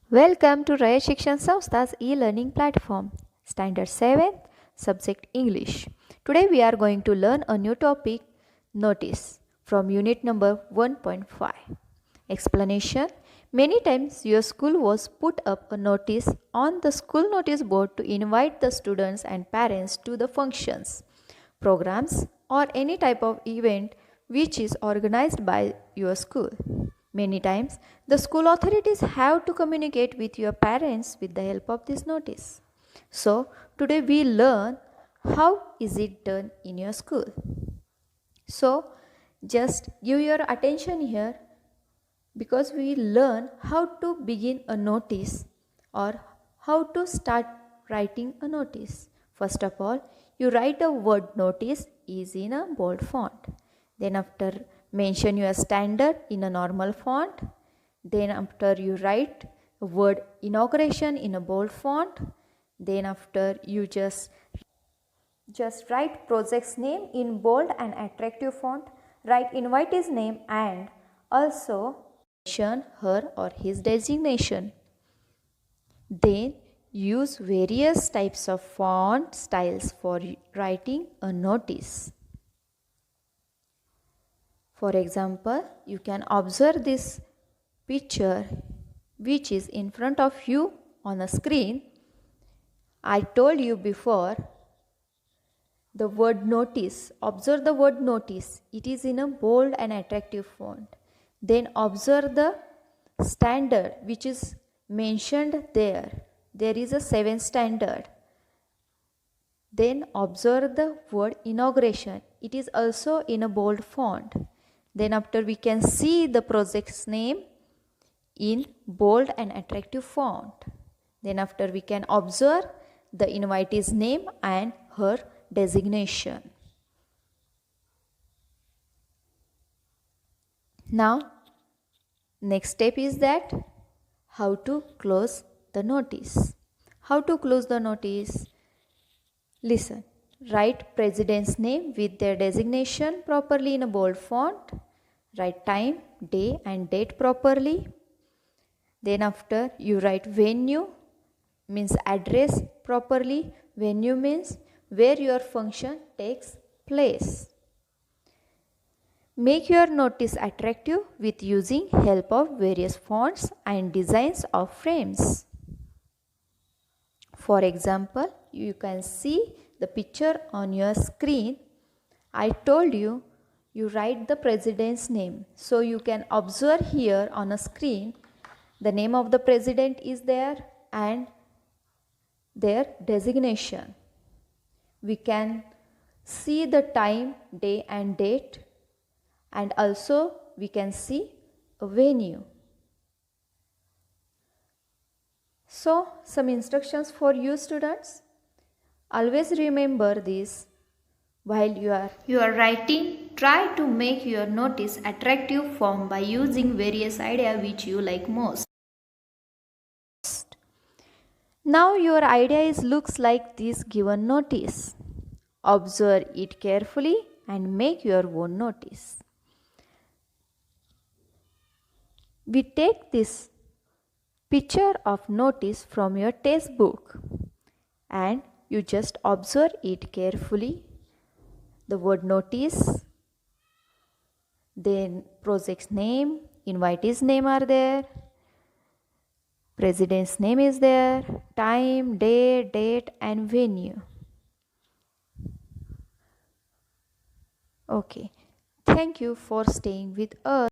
Welcome to Raya Shikshan Samstha's e-learning platform, Standard 7, Subject English. Today we are going to learn a new topic, notice, from unit number 1.5. Explanation. Many times your school was put up a notice on the school notice board to invite the students and parents to the functions, programs or any type of event which is organized by your school. Many times, the school authorities have to communicate with your parents with the help of this notice. So, today we learn how is it done in your school. So, just give your attention here because we learn how to begin a notice or how to start writing a notice. First of all, you write a word notice is in a bold font. Then after mention your standard in a normal font. Then after you write a word inauguration in a bold font. Then after you just write project's name in bold and attractive font. Write invitee's name and also mention her or his designation. Then use various types of font styles for writing a notice. For example, you can observe this picture which is in front of you on a screen. I told you before the word notice. Observe the word notice. It is in a bold and attractive font. Then observe the standard which is mentioned there. There is a 7 standard. Then observe the word inauguration. It is also in a bold font. Then after we can see the project's name in bold and attractive font. Then after we can observe the invitee's name and her designation. Now, next step is that how to close the notice. How to close the notice? Listen. Write president's name with their designation properly in a bold font. Write time, day and date properly. Then after you write venue means address properly. Venue means where your function takes place. Make your notice attractive with using help of various fonts and designs of frames. For example, you can see the picture on your screen. I told you, you write the president's name. So you can observe here on a screen, the name of the president is there and their designation. We can see the time, day and date, and also we can see a venue. So, some instructions for you students. Always remember this. While you are writing, try to make your notice attractive form by using various ideas which you like most. Now your idea looks like this given notice. Observe it carefully and make your own notice. We take this picture of notice from your textbook and you just observe it carefully. The word notice, then project's name, invitee's name are there, president's name is there, time, day, date and venue. Okay, thank you for staying with us.